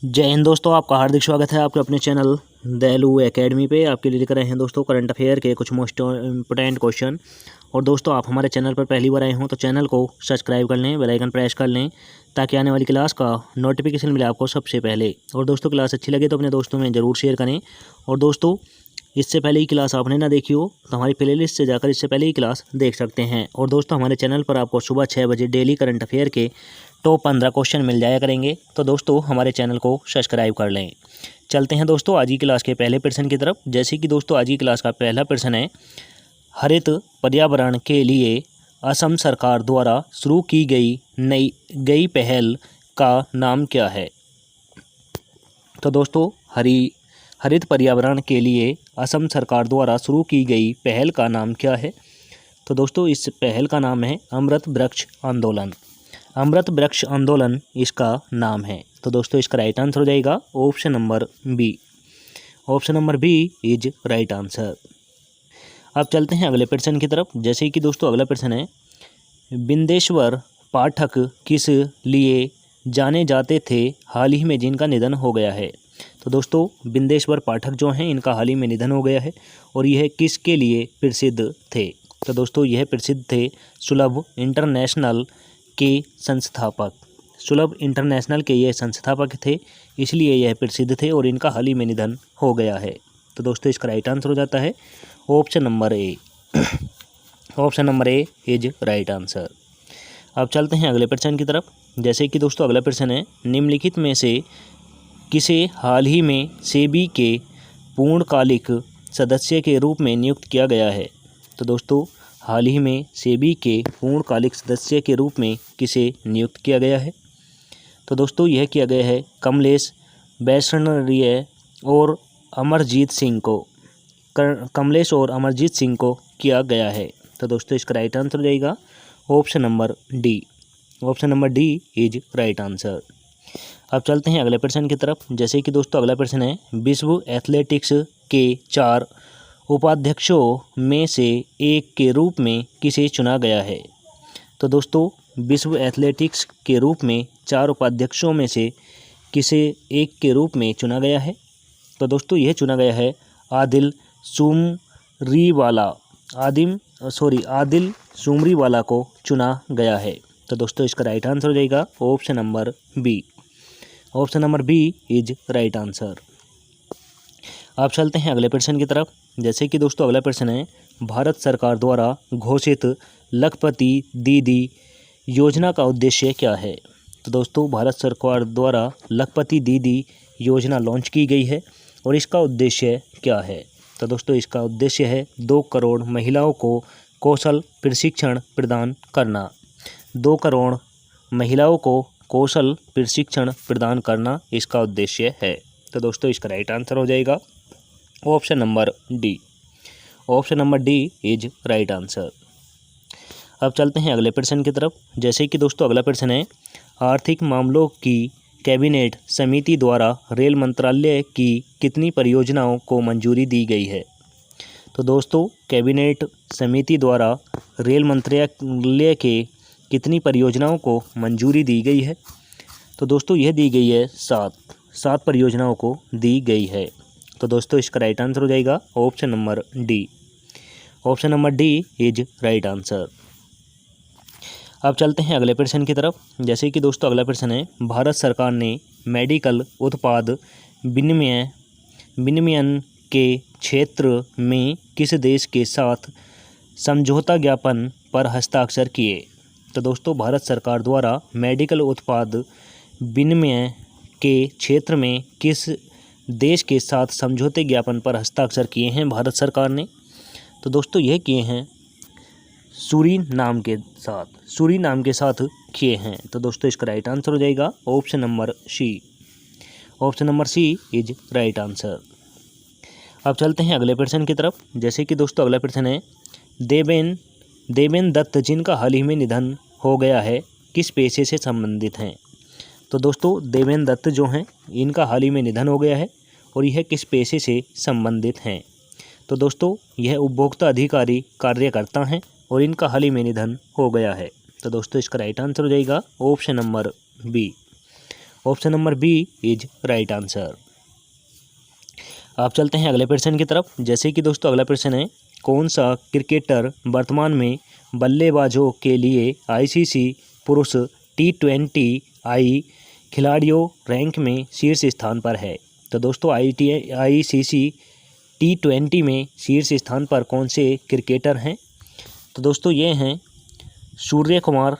जय हिंद दोस्तों, आपका हार्दिक स्वागत है आपके अपने चैनल दयालु एकेडमी पे। आपके लिए लेकर आए हैं दोस्तों करंट अफेयर के कुछ मोस्ट इम्पोर्टेंट क्वेश्चन। और दोस्तों आप हमारे चैनल पर पहली बार आए हों तो चैनल को सब्सक्राइब कर लें, बेल आइकन प्रेस कर लें ताकि आने वाली क्लास का नोटिफिकेशन मिले आपको सबसे पहले। और दोस्तों क्लास अच्छी लगे तो अपने दोस्तों में ज़रूर शेयर करें। और दोस्तों इससे पहले ही क्लास आपने ना देखी हो तो हमारी प्लेलिस्ट से जाकर इससे पहले ही क्लास देख सकते हैं। और दोस्तों हमारे चैनल पर आपको सुबह 6 बजे डेली करंट अफेयर के टॉप 15 क्वेश्चन मिल जाया करेंगे। तो दोस्तों हमारे चैनल को सब्सक्राइब कर लें। चलते हैं दोस्तों आज की क्लास के पहले प्रश्न की तरफ। जैसे कि दोस्तों आज की क्लास का पहला प्रश्न है, हरित पर्यावरण के लिए असम सरकार द्वारा शुरू की गई पहल का नाम क्या है। तो दोस्तों हरित पर्यावरण के लिए असम सरकार द्वारा शुरू की गई पहल का नाम क्या है। तो दोस्तों इस पहल का नाम है अमृत वृक्ष आंदोलन। अमृत वृक्ष आंदोलन इसका नाम है। तो दोस्तों इसका राइट आंसर हो जाएगा option number B. Option number B is right answer. अब चलते हैं अगले प्रश्न की तरफ। जैसे कि दोस्तों अगला प्रश्न है, बिंदेश्वर पाठक किस लिए जाने जाते थे हाल ही में जिनका निधन हो गया है। तो दोस्तों बिंदेश्वर पाठक जो हैं इनका हाल ही में निधन हो गया है और यह किसके लिए प्रसिद्ध थे। तो दोस्तों यह प्रसिद्ध थे सुलभ इंटरनेशनल के संस्थापक। सुलभ इंटरनेशनल के ये संस्थापक थे, इसलिए यह प्रसिद्ध थे और इनका हाल ही में निधन हो गया है। तो दोस्तों इसका राइट आंसर हो जाता है option number A. Option number A is right answer. अब चलते हैं अगले प्रश्न की तरफ। जैसे कि दोस्तों अगला प्रश्न है, निम्नलिखित में से किसे हाल ही में सेबी के पूर्णकालिक सदस्य के रूप में नियुक्त किया गया है। तो दोस्तों हाल ही में सेबी के पूर्णकालिक सदस्य के रूप में किसे नियुक्त किया गया है। तो दोस्तों यह किया गया है कमलेश बैसनरिया और अमरजीत सिंह को। कमलेश और अमरजीत सिंह को किया गया है। तो दोस्तों इसका राइट आंसर हो जाएगा option number D. Option number D is right answer. अब चलते हैं अगले प्रश्न की तरफ। जैसे कि दोस्तों अगला प्रश्न है, विश्व एथलेटिक्स के 4 उपाध्यक्षों में से एक के रूप में किसे चुना गया है। तो दोस्तों विश्व एथलेटिक्स के रूप में 4 उपाध्यक्षों में से किसे एक के रूप में चुना गया है। तो दोस्तों यह चुना गया है आदिल सुमरीवाला को चुना गया है। तो दोस्तों इसका राइट आंसर हो जाएगा option number B. Option number B is right answer. आप चलते हैं अगले प्रश्न की तरफ। जैसे कि दोस्तों अगला प्रश्न है, भारत सरकार द्वारा घोषित लखपति दीदी योजना का उद्देश्य क्या है। तो दोस्तों भारत सरकार द्वारा लखपति दीदी योजना लॉन्च की गई है और इसका उद्देश्य क्या है। तो दोस्तों इसका उद्देश्य है 2 करोड़ महिलाओं को कौशल प्रशिक्षण प्रदान करना। 2 करोड़ महिलाओं को कौशल प्रशिक्षण प्रदान करना इसका उद्देश्य है। तो दोस्तों इसका राइट आंसर हो जाएगा option number D. Option number D is right answer. अब चलते हैं अगले प्रश्न की तरफ। जैसे कि दोस्तों अगला प्रश्न है, आर्थिक मामलों की कैबिनेट समिति द्वारा रेल मंत्रालय की कितनी परियोजनाओं को मंजूरी दी गई है। तो दोस्तों कैबिनेट समिति द्वारा रेल मंत्रालय के कितनी परियोजनाओं को मंजूरी दी गई है। तो दोस्तों यह दी गई है 7 परियोजनाओं को दी गई है। तो दोस्तों इसका राइट आंसर हो जाएगा option number D. Option number D is right answer. अब चलते हैं अगले प्रश्न की तरफ। जैसे कि दोस्तों अगला प्रश्न है, भारत सरकार ने मेडिकल उत्पाद विनिमयन के क्षेत्र में किस देश के साथ समझौता ज्ञापन पर हस्ताक्षर किए। तो दोस्तों भारत सरकार द्वारा मेडिकल उत्पाद विनिमय के क्षेत्र में किस देश के साथ समझौते ज्ञापन पर हस्ताक्षर किए हैं भारत सरकार ने। तो दोस्तों यह किए हैं सूरीनाम के साथ किए हैं। तो दोस्तों इसका राइट आंसर हो जाएगा option number C. Option number C is right answer. अब चलते हैं अगले प्रश्न की तरफ। जैसे कि दोस्तों अगला प्रश्न है, देवेन दत्त जिनका हाल ही में निधन हो गया है किस पेशे से संबंधित हैं। तो दोस्तों देवेन दत्त जो हैं इनका हाल ही में निधन हो गया है और यह किस पेशे से संबंधित हैं। तो दोस्तों यह उपभोक्ता अधिकारी कार्यकर्ता हैं और इनका हाल ही में निधन हो गया है। तो दोस्तों इसका राइट आंसर हो जाएगा option number B. Option number B is right answer. आप चलते हैं अगले प्रश्न की तरफ। जैसे कि दोस्तों अगला प्रश्न है, कौन सा क्रिकेटर वर्तमान में बल्लेबाजों के लिए आईसीसी पुरुष T20I खिलाड़ियों रैंक में शीर्ष स्थान पर है? तो दोस्तों आईसीसी T20 में शीर्ष स्थान पर कौन से क्रिकेटर हैं? तो दोस्तों ये हैं सूर्य कुमार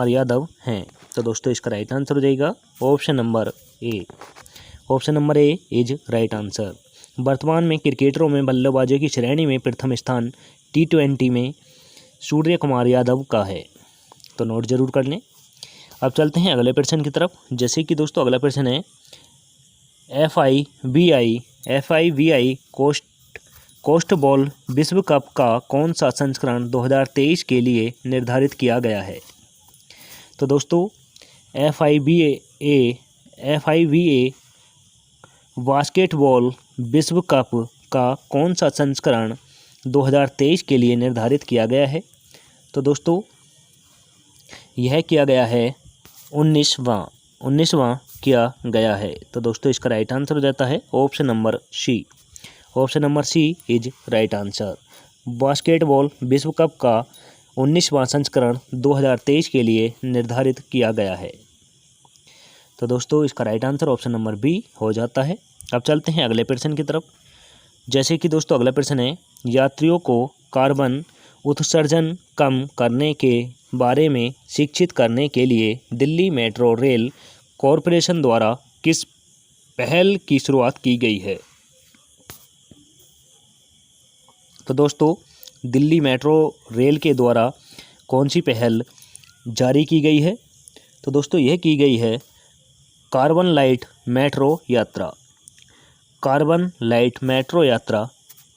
यादव हैं। तो दोस्तों इसका राइट आंसर हो जाएगा option number A. Option number A is right answer. वर्तमान में क्रिकेटरों में बल्लेबाजों की श्रेणी में प्रथम स्थान T20 में सूर्य कुमार यादव का है। तो नोट जरूर कर लें। अब चलते हैं अगले प्रश्न की तरफ। जैसे कि दोस्तों अगला प्रश्न है, FIVI कोस्ट बॉल विश्व कप का कौन सा संस्करण 2023 के लिए निर्धारित किया गया है? तो दोस्तों FIVA बास्केटबॉल विश्व कप का कौन सा संस्करण 2023 के लिए निर्धारित किया गया है? तो दोस्तों यह किया गया है 19वां किया गया है। तो दोस्तों इसका राइट आंसर हो जाता है option number C. Option number C is right answer. Basketball विश्व कप का 19वां संस्करण 2023 के लिए निर्धारित किया गया है। तो दोस्तों इसका right answer option number B हो जाता है। अब चलते हैं अगले प्रश्न की तरफ। जैसे कि दोस्तों अगला प्रश्न है, यात्रियों को कार्बन उत्सर्जन कम करने के बारे में शिक्षित करने के लिए दिल्ली मेट्रो रेल कॉरपोरेशन द्वारा किस पहल की शुरुआत की गई है? तो दोस्तों दिल्ली मेट्रो रेल के द्वारा कौन सी पहल जारी की गई है? तो दोस्तों यह की गई है कार्बन लाइट मेट्रो यात्रा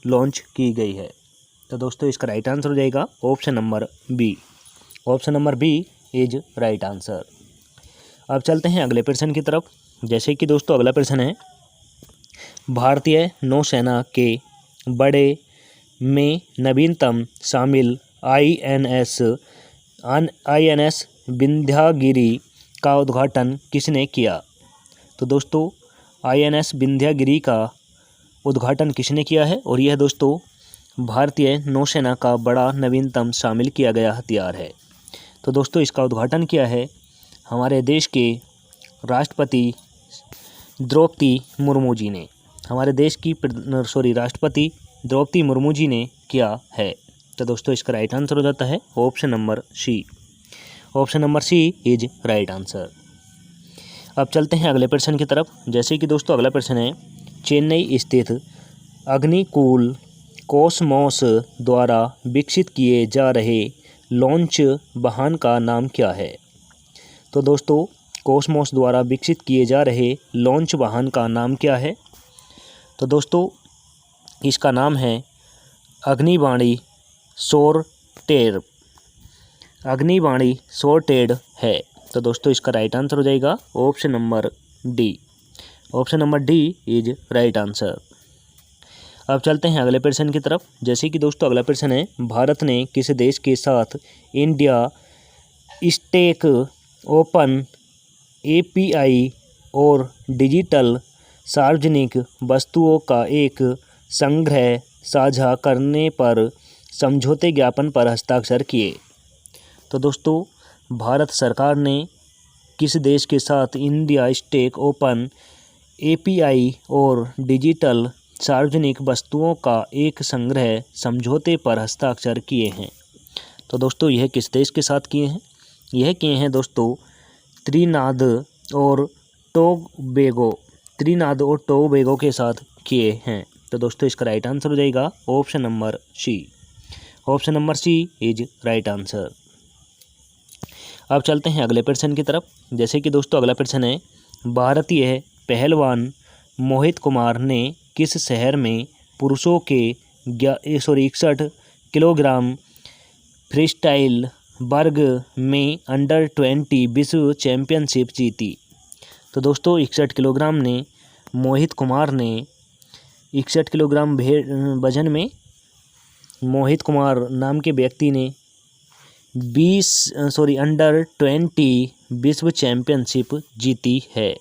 लॉन्च की गई है। तो दोस्तों इसका राइट आंसर हो जाएगा option number B. Option number B is right answer. अब चलते हैं अगले प्रश्न की तरफ। जैसे कि दोस्तों अगला प्रश्न है, भारतीय नौसेना के बड़े में नवीनतम शामिल INS विंध्यागिरी का उद्घाटन किसने किया? तो दोस्तों INS विंध्यागिरी का उद्घाटन किसने किया है? और यह दोस्तों भारतीय नौसेना का बड़ा नवीनतम शामिल किया गया हथियार है। तो दोस्तों इसका उद्घाटन किया है हमारे देश के राष्ट्रपति द्रौपदी मुर्मू जी ने। राष्ट्रपति द्रौपदी मुर्मू जी ने किया है। तो दोस्तों इसका राइट आंसर हो जाता है option number C. Option number C is right answer. अब चलते हैं अगले प्रश्न की तरफ। जैसे कि दोस्तों अगला प्रश्न है, चेन्नई स्थित अग्निकूल कॉस्मोस द्वारा विकसित किए जा रहे लॉन्च वाहन का नाम क्या है? तो दोस्तों कॉस्मोस द्वारा विकसित किए जा रहे लॉन्च वाहन का नाम क्या है? तो दोस्तों इसका नाम है अग्निबाणी सॉर्टेड है। तो दोस्तों इसका राइट आंसर हो जाएगा option number D. Option number D is right answer. अब चलते हैं अगले प्रश्न की तरफ। जैसे कि दोस्तों अगला प्रश्न है, भारत ने किस देश के साथ इंडिया स्टेक ओपन API और डिजिटल सार्वजनिक वस्तुओं का एक संग्रह साझा करने पर समझौते ज्ञापन पर हस्ताक्षर किए? तो दोस्तों भारत सरकार ने किस देश के साथ इंडिया स्टेक ओपन API और डिजिटल सार्वजनिक वस्तुओं का एक संग्रह समझौते पर हस्ताक्षर किए हैं? तो दोस्तों यह किस देश के साथ किए हैं? यह किए हैं दोस्तों त्रिनाद और टोबैगो के साथ किए हैं। तो दोस्तों इसका राइट आंसर हो जाएगा option number C. Option number C is right answer. अब चलते हैं अगले प्रश्न की तरफ। जैसे कि दोस्तों अगला प्रश्न है, भारतीय पहलवान मोहित कुमार ने किस शहर में पुरुषों के 61 किलोग्राम फ्रीस्टाइल वर्ग में अंडर 20 विश्व चैंपियनशिप जीती? तो दोस्तों 61 किलोग्राम ने मोहित कुमार ने 61 किलोग्राम वजन में मोहित कुमार नाम के व्यक्ति ने अंडर 20 विश्व चैम्पियनशिप जीती है?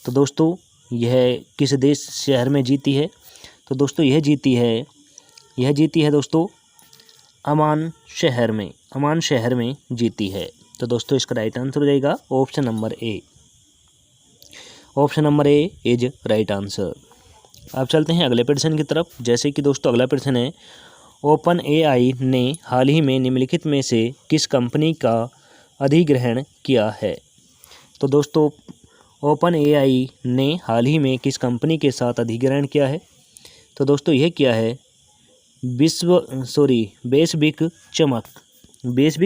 तो दोस्तों यह किस देश शहर में जीती है? तो दोस्तों यह जीती है दोस्तों अमान शहर में जीती है। तो दोस्तों इसका राइट आंसर हो जाएगा option number A. Option number A is right answer. अब चलते हैं अगले प्रश्न की तरफ। जैसे कि दोस्तों अगला प्रश्न है, ओपन एआई ने हाल ही में निम्नलिखित में से किस कंपनी का अधिग्रहण किया है? तो दोस्तों ओपन एआई ने हाल ही में किस कंपनी के साथ अधिग्रहण किया है? तो दोस्तों यह किया है बेसबिक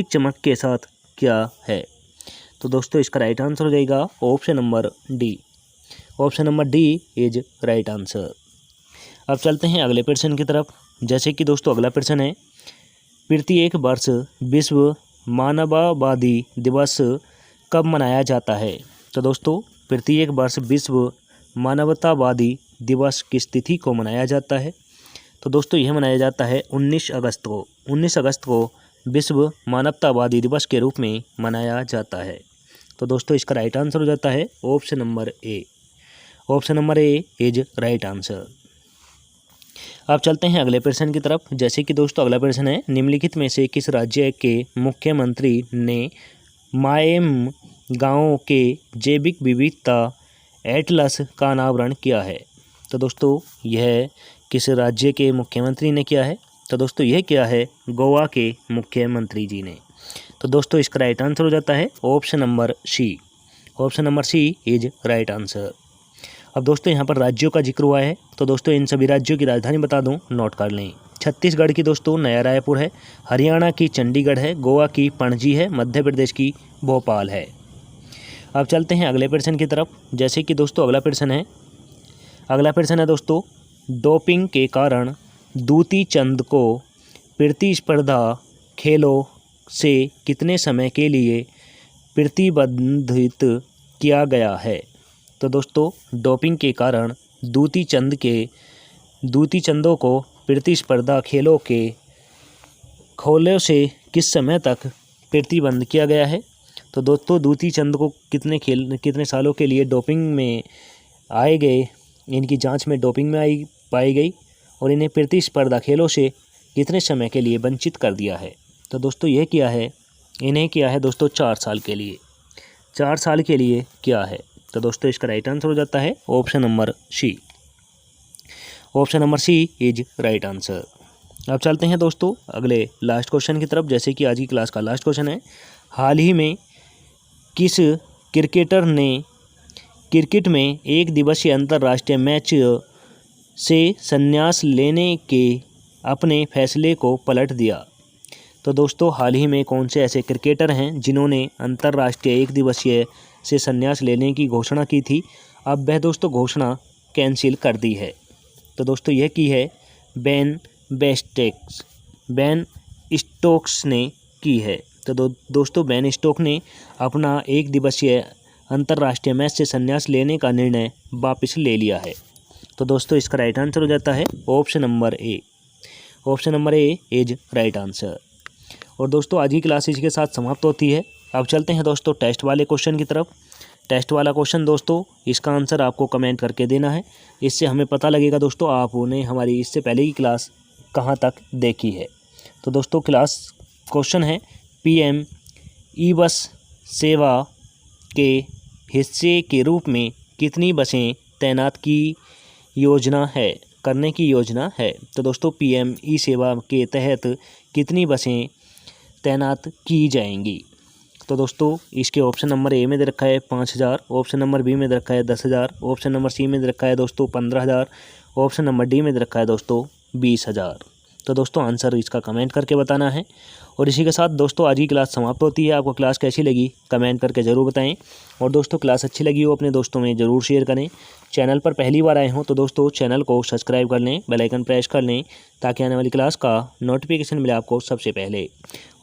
चमक के साथ क्या है? तो दोस्तों इसका राइट आंसर हो जाएगा option number D. Option number D is right answer. अब चलते हैं अगले प्रश्न की तरफ। जैसे कि दोस्तों अगला प्रश्न है, प्रत्येक वर्ष विश्व मानववादी दिवस कब मनाया जाता है? तो दोस्तों प्रत्येक वर्ष विश्व मानवतावादी दिवस किस तिथि को मनाया जाता है? तो दोस्तों यह मनाया जाता है 19 अगस्त को। 19 अगस्त को विश्व मानवतावादी दिवस के रूप में मनाया जाता है। तो दोस्तों इसका राइट आंसर हो जाता है option number A. Option number A is right answer. अब चलते हैं अगले प्रश्न की तरफ। जैसे कि दोस्तों अगला प्रश्न है, निम्नलिखित में से किस राज्य के मुख्यमंत्री ने माएम गांवों के जैविक विविधता एटलस का अनावरण किया है? तो दोस्तों यह किस राज्य के मुख्यमंत्री ने किया है? तो दोस्तों यह किया है गोवा के मुख्यमंत्री जी ने। तो दोस्तों इसका राइट आंसर हो जाता है option number C. Option number C is right answer. अब दोस्तों यहाँ पर राज्यों का जिक्र हुआ है, तो दोस्तों इन सभी राज्यों की राजधानी बता दूं, नोट कर लें। छत्तीसगढ़ की दोस्तों नया रायपुर है, हरियाणा की चंडीगढ़ है, गोवा की पणजी है, मध्य प्रदेश की भोपाल है। अब चलते हैं अगले प्रश्न की तरफ। जैसे कि दोस्तों अगला प्रश्न है दोस्तों, डोपिंग के कारण दूती चंद को प्रतिस्पर्धा खेलों से कितने समय के लिए प्रतिबंधित किया गया है? तो दोस्तों डोपिंग के कारण दूती चंदों को प्रतिस्पर्धा खेलों से किस समय तक प्रतिबंध किया गया है? तो दोस्तों दूती चंद को कितने सालों के लिए डोपिंग में आए गए, इनकी जांच में डोपिंग में पाई गई और इन्हें प्रतिस्पर्धा खेलों से कितने समय के लिए वंचित कर दिया है? तो दोस्तों इन्हें किया है दोस्तों 4 साल के लिए। 4 साल के लिए क्या है? तो दोस्तों इसका राइट आंसर हो जाता है option number C. Option number C is right answer. अब चलते हैं दोस्तों अगले लास्ट क्वेश्चन की तरफ। जैसे कि आज की क्लास का लास्ट क्वेश्चन है, हाल ही में किस क्रिकेटर ने क्रिकेट में एक दिवसीय अंतर्राष्ट्रीय मैच से संन्यास लेने के अपने फैसले को पलट दिया? तो दोस्तों हाल ही में कौन से ऐसे क्रिकेटर हैं जिन्होंने अंतर्राष्ट्रीय एक दिवसीय से संन्यास लेने की घोषणा की थी, अब वह दोस्तों घोषणा कैंसिल कर दी है? तो दोस्तों यह की है बेन स्टोक्स ने की है। तो दोस्तों बेन स्टोक ने अपना एक दिवसीय अंतर्राष्ट्रीय मैच से संन्यास लेने का निर्णय वापस ले लिया है। तो दोस्तों इसका राइट आंसर हो जाता है option number A. Option number A is right answer. और दोस्तों आज की क्लास इसके साथ समाप्त होती है। अब चलते हैं दोस्तों टेस्ट वाले क्वेश्चन की तरफ। टेस्ट वाला क्वेश्चन दोस्तों इसका आंसर आपको कमेंट करके देना है, इससे हमें पता लगेगा दोस्तों आपने हमारी इससे पहले की क्लास कहाँ तक देखी है। तो दोस्तों क्वेश्चन है, PM ई बस सेवा के हिस्से के रूप में कितनी बसें तैनात करने की योजना है? तो दोस्तों PM ई सेवा के तहत कितनी बसें तैनात की जाएंगी? तो दोस्तों इसके ऑप्शन नंबर ए में दे रखा है 5000, ऑप्शन नंबर बी में दे रखा है 10,000, ऑप्शन नंबर सी में दे रखा है दोस्तों 15,000, ऑप्शन नंबर डी में दे रखा है दोस्तों 20,000। तो दोस्तों आंसर इसका कमेंट करके बताना है। और इसी के साथ दोस्तों आज की क्लास समाप्त होती है। आपको क्लास कैसी लगी कमेंट करके ज़रूर बताएं। और दोस्तों क्लास अच्छी लगी हो अपने दोस्तों में ज़रूर शेयर करें। चैनल पर पहली बार आए हों तो दोस्तों चैनल को सब्सक्राइब कर लें, बेल आइकन प्रेस कर लें ताकि आने वाली क्लास का नोटिफिकेशन मिले आपको सबसे पहले।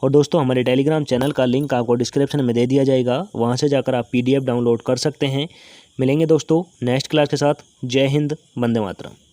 और दोस्तों हमारे टेलीग्राम चैनल का लिंक आपको डिस्क्रिप्शन में दे दिया जाएगा, वहाँ से जाकर आप PDF डाउनलोड कर सकते हैं। मिलेंगे दोस्तों नेक्स्ट क्लास के साथ। जय हिंद, वंदे मातरम।